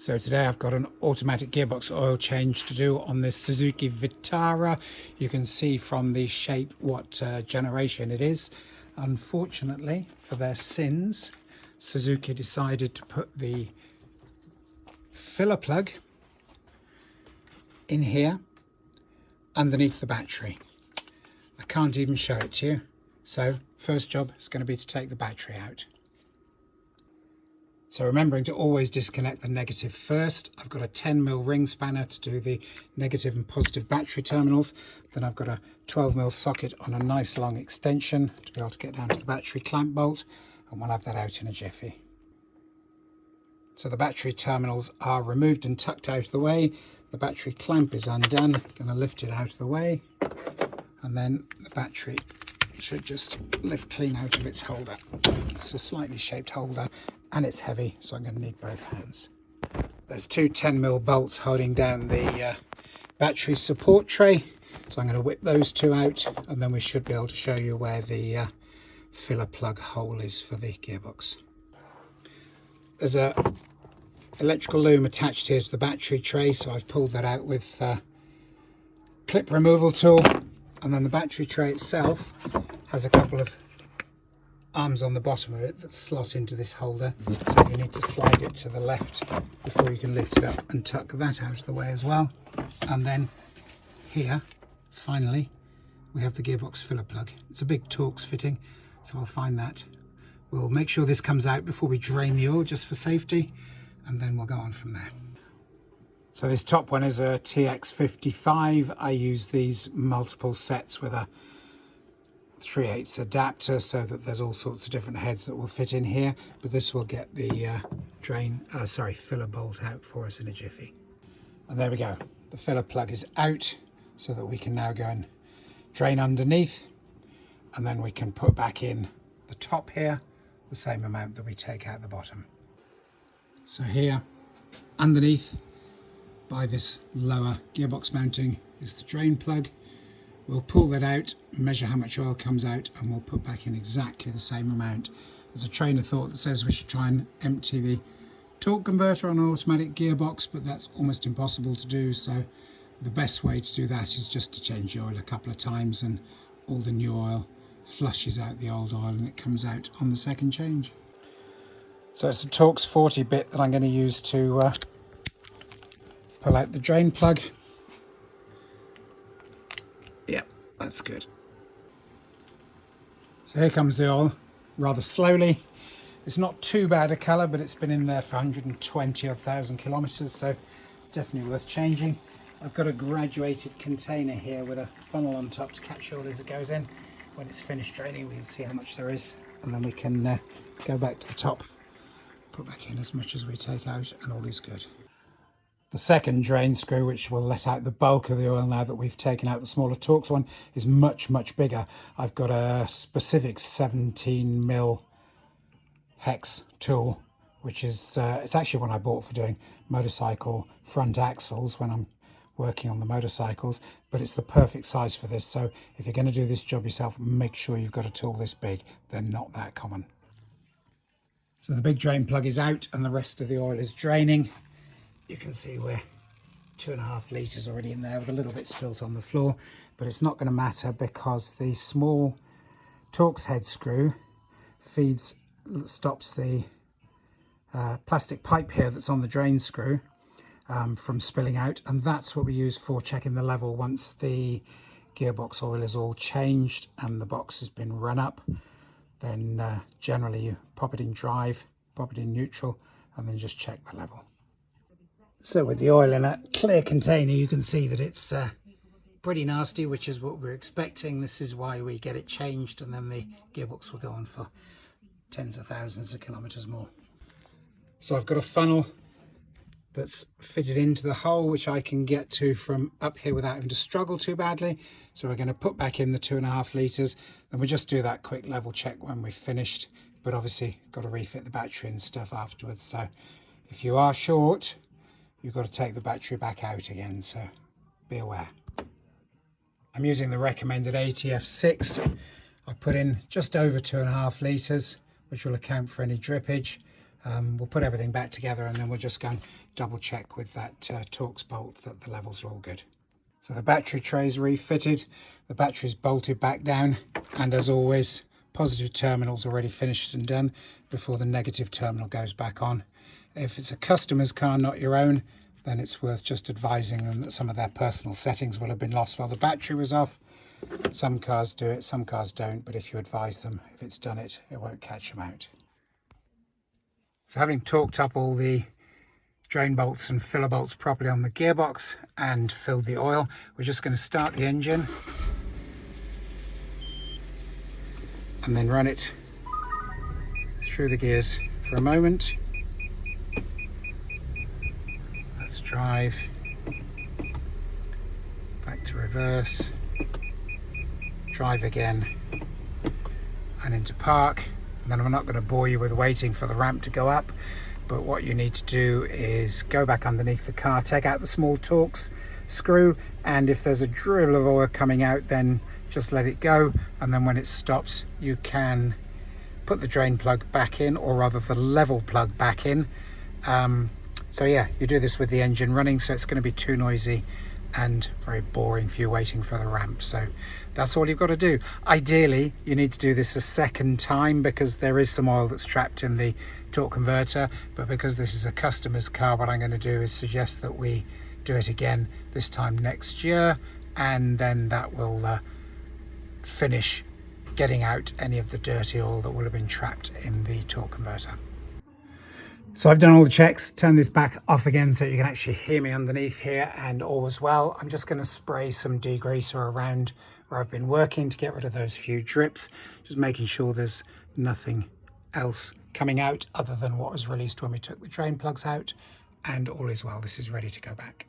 So today I've got an automatic gearbox oil change to do on this Suzuki Vitara. You can see from the shape what generation it is. Unfortunately for their sins, Suzuki decided to put the filler plug in here underneath the battery. I can't even show it to you. So first job is going to be to take the battery out. So remembering to always disconnect the negative first. I've got a 10mm ring spanner to do the negative and positive battery terminals. Then I've got a 12mm socket on a nice long extension to be able to get down to the battery clamp bolt, and we'll have that out in a jiffy. So the battery terminals are removed and tucked out of the way. The battery clamp is undone. Going to lift it out of the way, and then the battery should just lift clean out of its holder. It's a slightly shaped holder and it's heavy, so I'm going to need both hands. There's two 10mm bolts holding down the battery support tray, so I'm going to whip those two out, and then we should be able to show you where the filler plug hole is for the gearbox. There's a electrical loom attached here to the battery tray, so I've pulled that out with clip removal tool. And then the battery tray itself has a couple of arms on the bottom of it that slot into this holder, so you need to slide it to the left before you can lift it up and tuck that out of the way as well. And then here, finally, we have the gearbox filler plug. It's a big Torx fitting, so I'll find that. We'll make sure this comes out before we drain the oil, just for safety, and then we'll go on from there. So this top one is a TX55. I use these multiple sets with a 3/8 adapter so that there's all sorts of different heads that will fit in here, but this will get the filler bolt out for us in a jiffy. And there we go. The filler plug is out, so that we can now go and drain underneath, and then we can put back in the top here the same amount that we take out the bottom. So here underneath by this lower gearbox mounting is the drain plug. We'll pull that out, measure how much oil comes out, and we'll put back in exactly the same amount. There's a train of thought that says we should try and empty the torque converter on an automatic gearbox, but that's almost impossible to do, so the best way to do that is just to change the oil a couple of times, and all the new oil flushes out the old oil and it comes out on the second change. So it's the Torx 40 bit that I'm going to use to pull out the drain plug. Yep, that's good. So here comes the oil, rather slowly. It's not too bad a colour, but it's been in there for 120,000 kilometres, so definitely worth changing. I've got a graduated container here with a funnel on top to catch oil as it goes in. When it's finished draining, we can see how much there is, and then we can go back to the top, put back in as much as we take out, and all is good. The second drain screw, which will let out the bulk of the oil now that we've taken out the smaller Torx one, is much bigger. I've got a specific 17mm hex tool, which is it's actually one I bought for doing motorcycle front axles when I'm working on the motorcycles, but it's the perfect size for this. So if you're going to do this job yourself, make sure you've got a tool this big. They're not that common. So the big drain plug is out and the rest of the oil is draining. You can see we're 2.5 litres already in there with a little bit spilt on the floor, but it's not going to matter because the small Torx head screw stops the plastic pipe here that's on the drain screw from spilling out, and that's what we use for checking the level once the gearbox oil is all changed and the box has been run up. Then generally you pop it in drive, pop it in neutral, and then just check the level. So with the oil in a clear container, you can see that it's pretty nasty, which is what we're expecting. This is why we get it changed, and then the gearbox will go on for tens of thousands of kilometres more. So I've got a funnel that's fitted into the hole, which I can get to from up here without having to struggle too badly. So we're going to put back in the 2.5 litres, and we'll just do that quick level check when we've finished, but obviously got to refit the battery and stuff afterwards. So if you are short, you've got to take the battery back out again, so be aware. I'm using the recommended ATF6. I put in just over 2.5 litres, which will account for any drippage. We'll put everything back together and then we'll just go and double check with that Torx bolt that the levels are all good. So the battery tray is refitted, the battery's bolted back down, and as always, positive terminal's already finished and done before the negative terminal goes back on. If it's a customer's car, not your own, then it's worth just advising them that some of their personal settings will have been lost while the battery was off. Some cars do it, some cars don't, but if you advise them, if it's done it, it won't catch them out. So having torqued up all the drain bolts and filler bolts properly on the gearbox and filled the oil, we're just going to start the engine and then run it through the gears for a moment. Let's drive, back to reverse, drive again and into park. And then I'm not going to bore you with waiting for the ramp to go up, but what you need to do is go back underneath the car, take out the small Torx screw, and if there's a dribble of oil coming out, then just let it go, and then when it stops you can put the drain plug back in, or rather the level plug back in. So yeah, you do this with the engine running, so it's going to be too noisy and very boring for you waiting for the ramp. So that's all you've got to do. Ideally you need to do this a second time because there is some oil that's trapped in the torque converter, but because this is a customer's car, what I'm going to do is suggest that we do it again this time next year, and then that will finish getting out any of the dirty oil that will have been trapped in the torque converter. So I've done all the checks, turn this back off again so you can actually hear me underneath here, and all was well. I'm just going to spray some degreaser around where I've been working to get rid of those few drips, just making sure there's nothing else coming out other than what was released when we took the drain plugs out, and all is well. This is ready to go back.